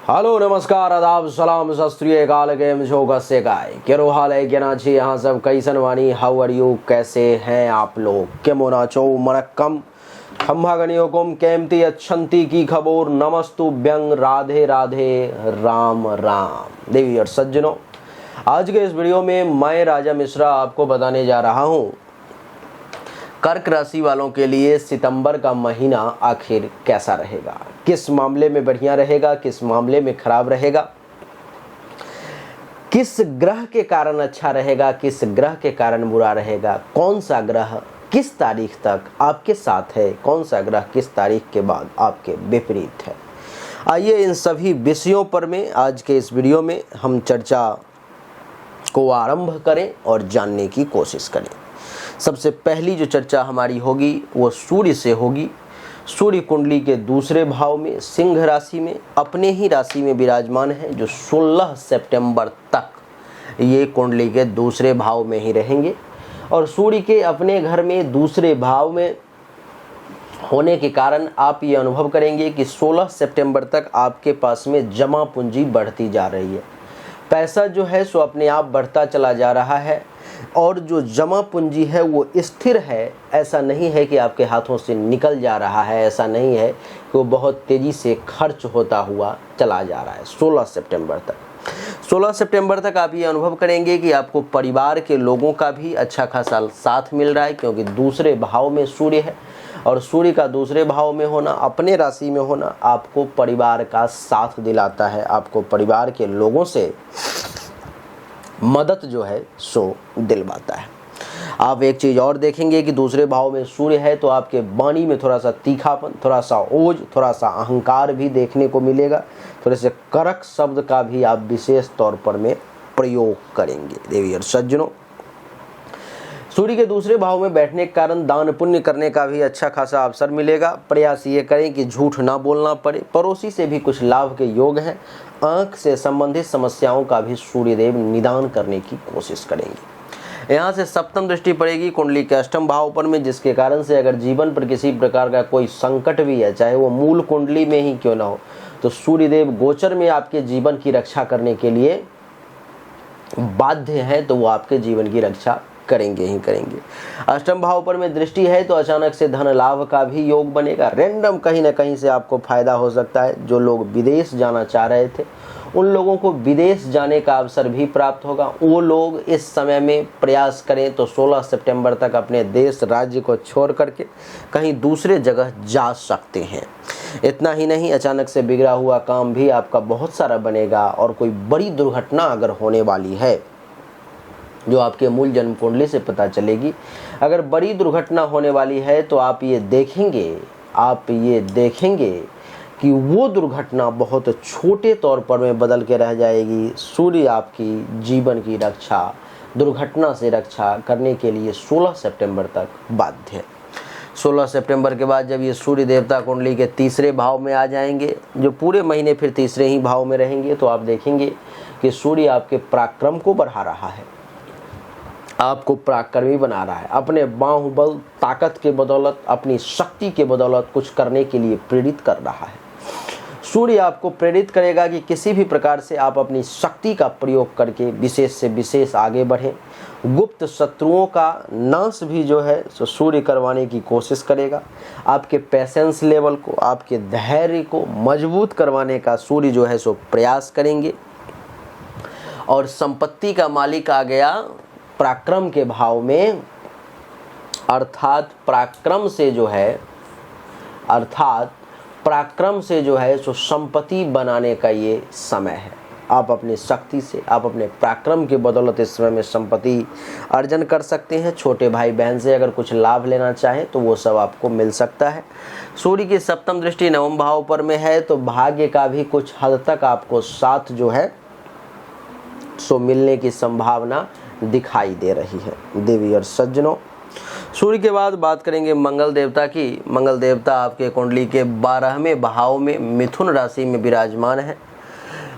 Hello नमस्कार आदाब सलाम सत श्री अकाल केम छो कस्से काय केरो हाल है केना छी यहाँ सब कैसन वानी हाउ आर यू कैसे हैं आप लोग केमो नाचो मनक्कम खम्भा गणियोकुम केमती अच्छंती की खबोर नमस्तु व्यंग राधे राधे राम राम देवी और सज्जनों। आज के इस वीडियो में मैं राजा मिश्रा आपको बताने जा रहा हूँ कर्क राशि वालों के लिए सितंबर का महीना आखिर कैसा रहेगा, किस मामले में बढ़िया रहेगा, किस मामले में खराब रहेगा, किस ग्रह के कारण अच्छा रहेगा, किस ग्रह के कारण बुरा रहेगा, कौन सा ग्रह किस तारीख तक आपके साथ है, कौन सा ग्रह किस तारीख के बाद आपके विपरीत है। आइए इन सभी विषयों पर में आज के इस वीडियो में हम चर्चा को आरंभ करें और जानने की कोशिश करें। सबसे पहली जो चर्चा हमारी होगी वो सूर्य से होगी। सूर्य कुंडली के दूसरे भाव में सिंह राशि में अपने ही राशि में विराजमान है, जो 16 सितंबर तक ये कुंडली के दूसरे भाव में ही रहेंगे। और सूर्य के अपने घर में दूसरे भाव में होने के कारण आप ये अनुभव करेंगे कि 16 सितंबर तक आपके पास में जमा पूंजी बढ़ती जा रही है। पैसा जो है सो अपने आप बढ़ता चला जा रहा है और जो जमा पूंजी है वो स्थिर है। ऐसा नहीं है कि आपके हाथों से निकल जा रहा है, ऐसा नहीं है कि वो बहुत तेज़ी से खर्च होता हुआ चला जा रहा है। 16 सितंबर तक आप ये अनुभव करेंगे कि आपको परिवार के लोगों का भी अच्छा खासा साथ मिल रहा है, क्योंकि दूसरे भाव में सूर्य है और सूर्य का दूसरे भाव में होना, अपने राशि में होना आपको परिवार का साथ दिलाता है, आपको परिवार के लोगों से मदद जो है सो दिलवाता है। आप एक चीज़ और देखेंगे कि दूसरे भाव में सूर्य है तो आपके वाणी में थोड़ा सा तीखापन, थोड़ा सा ओज, थोड़ा सा अहंकार भी देखने को मिलेगा। थोड़े से कड़क शब्द का भी आप विशेष तौर पर में प्रयोग करेंगे। देवी और सज्जनों, सूर्य के दूसरे भाव में बैठने के कारण दान पुण्य करने का भी अच्छा खासा अवसर मिलेगा। प्रयास ये करें कि झूठ ना बोलना पड़े। पड़ोसी से भी कुछ लाभ के योग हैं। आंख से संबंधित समस्याओं का भी सूर्यदेव निदान करने की कोशिश करेंगे। यहाँ से सप्तम दृष्टि पड़ेगी कुंडली के अष्टम भाव पर में, जिसके कारण से अगर जीवन पर किसी प्रकार का कोई संकट भी है, चाहे वो मूल कुंडली में ही क्यों ना हो, तो सूर्यदेव गोचर में आपके जीवन की रक्षा करने के लिए बाध्य है, तो वो आपके जीवन की रक्षा करेंगे ही करेंगे। अष्टम भाव पर में दृष्टि है तो अचानक से धन लाभ का भी योग बनेगा। रैंडम कहीं ना कहीं से आपको फायदा हो सकता है। जो लोग विदेश जाना चाह रहे थे उन लोगों को विदेश जाने का अवसर भी प्राप्त होगा। वो लोग इस समय में प्रयास करें तो 16 सितंबर तक अपने देश राज्य को छोड़ करके कहीं दूसरे जगह जा सकते हैं। इतना ही नहीं, अचानक से बिगड़ा हुआ काम भी आपका बहुत सारा बनेगा। और कोई बड़ी दुर्घटना अगर होने वाली है जो आपके मूल जन्म कुंडली से पता चलेगी, अगर बड़ी दुर्घटना होने वाली है तो आप ये देखेंगे कि वो दुर्घटना बहुत छोटे तौर पर में बदल के रह जाएगी। सूर्य आपकी जीवन की रक्षा, दुर्घटना से रक्षा करने के लिए 16 सितंबर तक बाध्य है। 16 सितंबर के बाद जब ये सूर्य देवता कुंडली के तीसरे भाव में आ जाएंगे, जो पूरे महीने फिर तीसरे ही भाव में रहेंगे, तो आप देखेंगे कि सूर्य आपके पराक्रम को बढ़ा रहा है, आपको पराक्रमी बना रहा है। अपने बाहुबल ताकत के बदौलत, अपनी शक्ति के बदौलत कुछ करने के लिए प्रेरित कर रहा है। सूर्य आपको प्रेरित करेगा कि किसी भी प्रकार से आप अपनी शक्ति का प्रयोग करके विशेष से विशेष आगे बढ़ें। गुप्त शत्रुओं का नाश भी जो है सो सूर्य करवाने की कोशिश करेगा। आपके पेशेंस लेवल को, आपके धैर्य को मजबूत करवाने का सूर्य जो है सो प्रयास करेंगे। और संपत्ति का मालिक आ गया पराक्रम के भाव में, अर्थात पराक्रम से जो है सो संपत्ति बनाने का ये समय है। आप अपनी शक्ति से, आप अपने पराक्रम के बदौलत इस समय में संपत्ति अर्जन कर सकते हैं। छोटे भाई बहन से अगर कुछ लाभ लेना चाहें तो वो सब आपको मिल सकता है। सूर्य की सप्तम दृष्टि नवम भाव पर में है तो भाग्य का भी कुछ हद तक आपको साथ जो है सो मिलने की संभावना दिखाई दे रही है। देवी और सज्जनों, सूर्य के बाद बात करेंगे मंगल देवता की। मंगल देवता आपके कुंडली के 12वें भाव में मिथुन राशि में विराजमान है,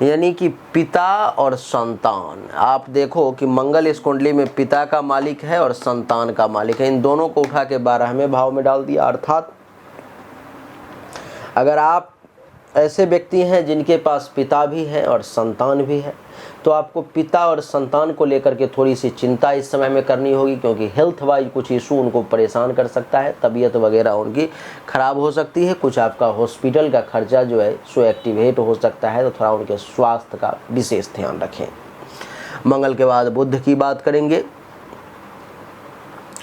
यानी कि पिता और संतान। आप देखो कि मंगल इस कुंडली में पिता का मालिक है और संतान का मालिक है। इन दोनों को उठा के 12वें भाव में डाल दिया। अर्थात अगर आप ऐसे व्यक्ति हैं जिनके पास पिता भी हैं और संतान भी है, तो आपको पिता और संतान को लेकर के थोड़ी सी चिंता इस समय में करनी होगी, क्योंकि हेल्थ वाइज कुछ इशू उनको परेशान कर सकता है, तबीयत वगैरह उनकी खराब हो सकती है, कुछ आपका हॉस्पिटल का खर्चा जो है सो एक्टिवेट हो सकता है, तो थोड़ा उनके स्वास्थ्य का विशेष ध्यान रखें। मंगल के बाद बुध की बात करेंगे।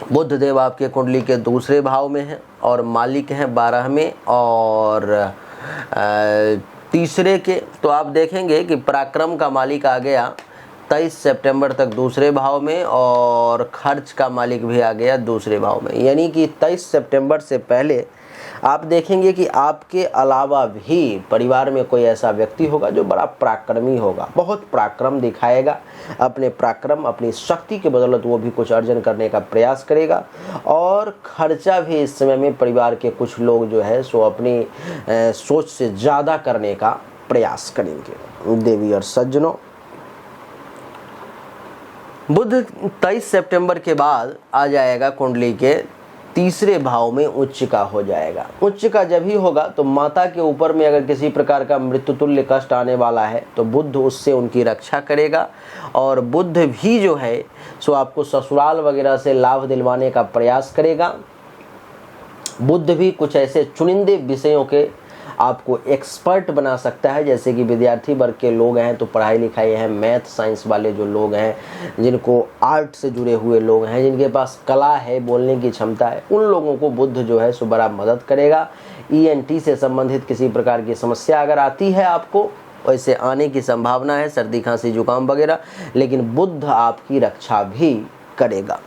बुध देव आपके कुंडली के दूसरे भाव में हैं और मालिक हैं 12वें और तीसरे के। तो आप देखेंगे कि पराक्रम का मालिक आ गया 23 सितंबर तक दूसरे भाव में और खर्च का मालिक भी आ गया दूसरे भाव में, यानी कि 23 सितंबर से पहले आप देखेंगे कि आपके अलावा भी परिवार में कोई ऐसा व्यक्ति होगा जो बड़ा पराक्रमी होगा, बहुत पराक्रम दिखाएगा, अपने पराक्रम अपनी शक्ति के बदौलत वो भी कुछ अर्जन करने का प्रयास करेगा। और खर्चा भी इस समय में परिवार के कुछ लोग जो है सो अपनी सोच से ज़्यादा करने का प्रयास करेंगे। देवी और सज्जनों, बुध 23 सितंबर के बाद आ जाएगा कुंडली के तीसरे भाव में, उच्च का हो जाएगा। उच्च का जब ही होगा तो माता के ऊपर में अगर किसी प्रकार का मृत्युतुल्य कष्ट आने वाला है तो बुध उससे उनकी रक्षा करेगा। और बुध भी जो है सो आपको ससुराल वगैरह से लाभ दिलवाने का प्रयास करेगा। बुध भी कुछ ऐसे चुनिंदे विषयों के आपको एक्सपर्ट बना सकता है, जैसे कि विद्यार्थी वर्ग के लोग हैं तो पढ़ाई लिखाई है, मैथ साइंस वाले जो लोग हैं, जिनको आर्ट से जुड़े हुए लोग हैं, जिनके पास कला है, बोलने की क्षमता है, उन लोगों को बुध जो है सो बड़ा मदद करेगा। ENT से संबंधित किसी प्रकार की समस्या अगर आती है आपको, वैसे आने की संभावना है, सर्दी खांसी जुकाम वगैरह, लेकिन बुध आपकी रक्षा भी करेगा।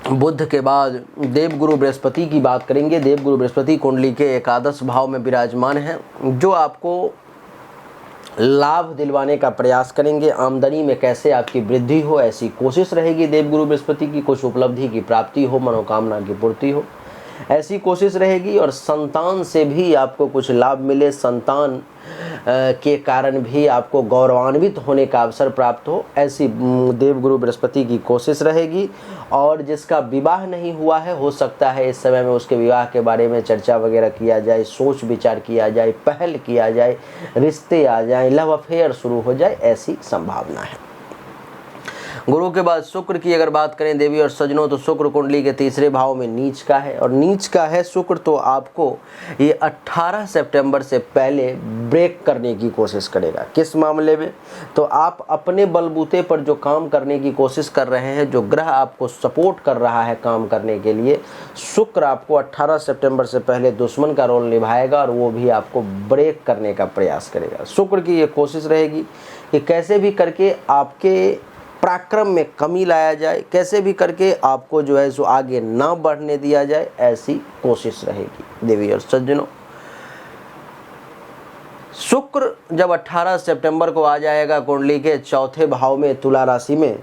बुध के बाद देवगुरु बृहस्पति की बात करेंगे। देवगुरु बृहस्पति कुंडली के एकादश भाव में विराजमान हैं, जो आपको लाभ दिलवाने का प्रयास करेंगे। आमदनी में कैसे आपकी वृद्धि हो ऐसी कोशिश रहेगी देवगुरु बृहस्पति की, कुछ उपलब्धि की प्राप्ति हो, मनोकामना की पूर्ति हो ऐसी कोशिश रहेगी। और संतान से भी आपको कुछ लाभ मिले, संतान के कारण भी आपको गौरवान्वित होने का अवसर प्राप्त हो, ऐसी देवगुरु बृहस्पति की कोशिश रहेगी। और जिसका विवाह नहीं हुआ है, हो सकता है इस समय में उसके विवाह के बारे में चर्चा वगैरह किया जाए, सोच विचार किया जाए, पहल किया जाए, रिश्ते आ जाए, लव अफेयर शुरू हो जाए, ऐसी संभावना है। गुरु के बाद शुक्र की अगर बात करें देवी और सज्जनों, तो शुक्र कुंडली के तीसरे भाव में नीच का है और नीच का है शुक्र, तो आपको ये 18 सितंबर से पहले ब्रेक करने की कोशिश करेगा। किस मामले में? तो आप अपने बलबूते पर जो काम करने की कोशिश कर रहे हैं, जो ग्रह आपको सपोर्ट कर रहा है काम करने के लिए, शुक्र आपको 18 सितंबर से पहले दुश्मन का रोल निभाएगा और वो भी आपको ब्रेक करने का प्रयास करेगा। शुक्र की ये कोशिश रहेगी कि कैसे भी करके आपके पराक्रम में कमी लाया जाए, कैसे भी करके आपको जो है सो आगे ना बढ़ने दिया जाए, ऐसी कोशिश रहेगी। देवी और सज्जनों, शुक्र जब 18 सितंबर को आ जाएगा कुंडली के चौथे भाव में तुला राशि में,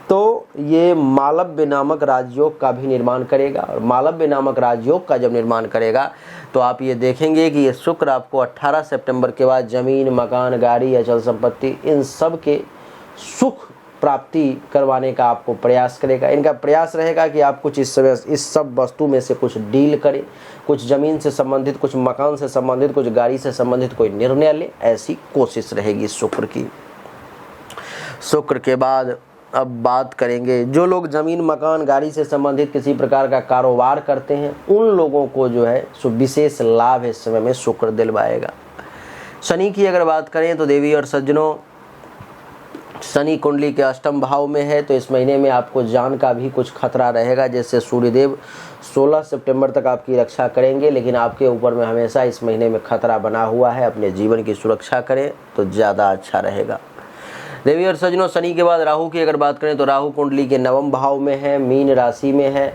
तो ये मालव्य नामक राजयोग का भी निर्माण करेगा। और मालव्य नामक राजयोग का जब निर्माण करेगा तो आप ये देखेंगे कि ये शुक्र आपको 18 सितंबर के बाद जमीन, मकान, गाड़ी, अचल संपत्ति, इन सब के सुख प्राप्ति करवाने का आपको प्रयास करेगा। इनका प्रयास रहेगा कि आप कुछ इस समय इस सब वस्तु में से कुछ डील करें, कुछ ज़मीन से संबंधित, कुछ मकान से संबंधित, कुछ गाड़ी से संबंधित कोई निर्णय लें, ऐसी कोशिश रहेगी शुक्र की। शुक्र के बाद अब बात करेंगे जो लोग ज़मीन, मकान, गाड़ी से संबंधित किसी प्रकार का कारोबार करते हैं, उन लोगों को जो है सो विशेष लाभ इस समय में शुक्र दिलवाएगा। शनि की अगर बात करें तो देवी और सज्जनों, शनि कुंडली के अष्टम भाव में है, तो इस महीने में आपको जान का भी कुछ खतरा रहेगा। जैसे सूर्यदेव 16 सितंबर तक आपकी रक्षा करेंगे, लेकिन आपके ऊपर में हमेशा इस महीने में खतरा बना हुआ है। अपने जीवन की सुरक्षा करें तो ज़्यादा अच्छा रहेगा। देवी और सज्जनों, शनि के बाद राहु की अगर बात करें तो राहु कुंडली के नवम भाव में है, मीन राशि में है,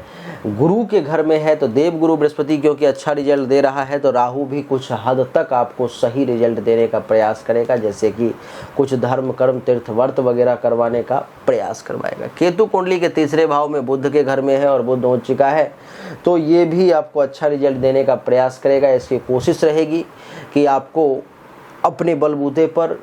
गुरु के घर में है। तो देव गुरु बृहस्पति क्योंकि अच्छा रिजल्ट दे रहा है, तो राहु भी कुछ हद तक आपको सही रिजल्ट देने का प्रयास करेगा, जैसे कि कुछ धर्म, कर्म, तीर्थ, व्रत वगैरह करवाने का प्रयास करवाएगा। केतु कुंडली के तीसरे भाव में बुध के घर में है और बुध उच्च का है, तो ये भी आपको अच्छा रिजल्ट देने का प्रयास करेगा। इसकी कोशिश रहेगी कि आपको अपने बलबूते पर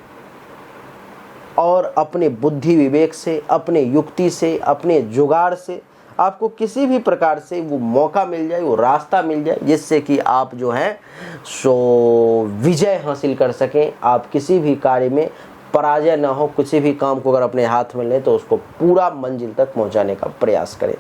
और अपने बुद्धि विवेक से, अपने युक्ति से, अपने जुगाड़ से आपको किसी भी प्रकार से वो मौका मिल जाए, वो रास्ता मिल जाए जिससे कि आप जो है सो विजय हासिल कर सकें, आप किसी भी कार्य में पराजय ना हो। किसी भी काम को अगर अपने हाथ में लें तो उसको पूरा मंजिल तक पहुंचाने का प्रयास करें।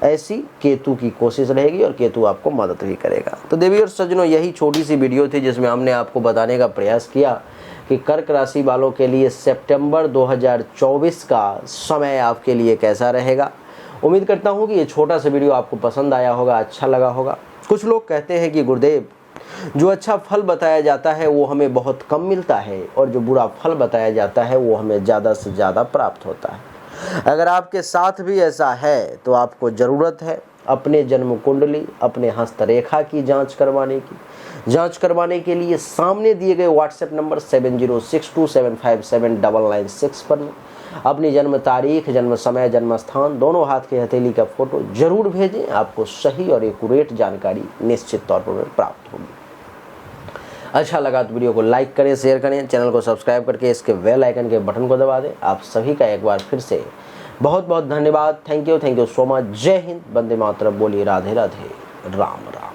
ऐसी केतु की कोशिश रहेगी और केतु आपको मदद भी करेगा। तो देवी और सज्जनों, यही छोटी सी वीडियो थी जिसमें हमने आपको बताने का प्रयास किया कि कर्क राशि वालों के लिए सितंबर 2024 का समय आपके लिए कैसा रहेगा। उम्मीद करता हूँ कि ये छोटा सा वीडियो आपको पसंद आया होगा, अच्छा लगा होगा। कुछ लोग कहते हैं कि गुरुदेव, जो अच्छा फल बताया जाता है वो हमें बहुत कम मिलता है और जो बुरा फल बताया जाता है वो हमें ज़्यादा से ज़्यादा प्राप्त होता है। अगर आपके साथ भी ऐसा है तो आपको ज़रूरत है अपने जन्म कुंडली, अपने हस्तरेखा की जांच करवाने की। जांच करवाने के लिए सामने दिए गए व्हाट्सएप नंबर 7062757996 पर अपनी जन्म तारीख, जन्म समय, जन्म स्थान, दोनों हाथ की हथेली का फोटो जरूर भेजें। आपको सही और एक्यूरेट जानकारी निश्चित तौर पर प्राप्त होगी। अच्छा लगा तो वीडियो को लाइक करें, शेयर करें, चैनल को सब्सक्राइब करके इसके बेल आइकन के बटन को दबा दें। आप सभी का एक बार फिर से बहुत बहुत धन्यवाद। Thank you so much. जय हिंद, वंदे मातरम। बोलिए राधे राधे, राम राम।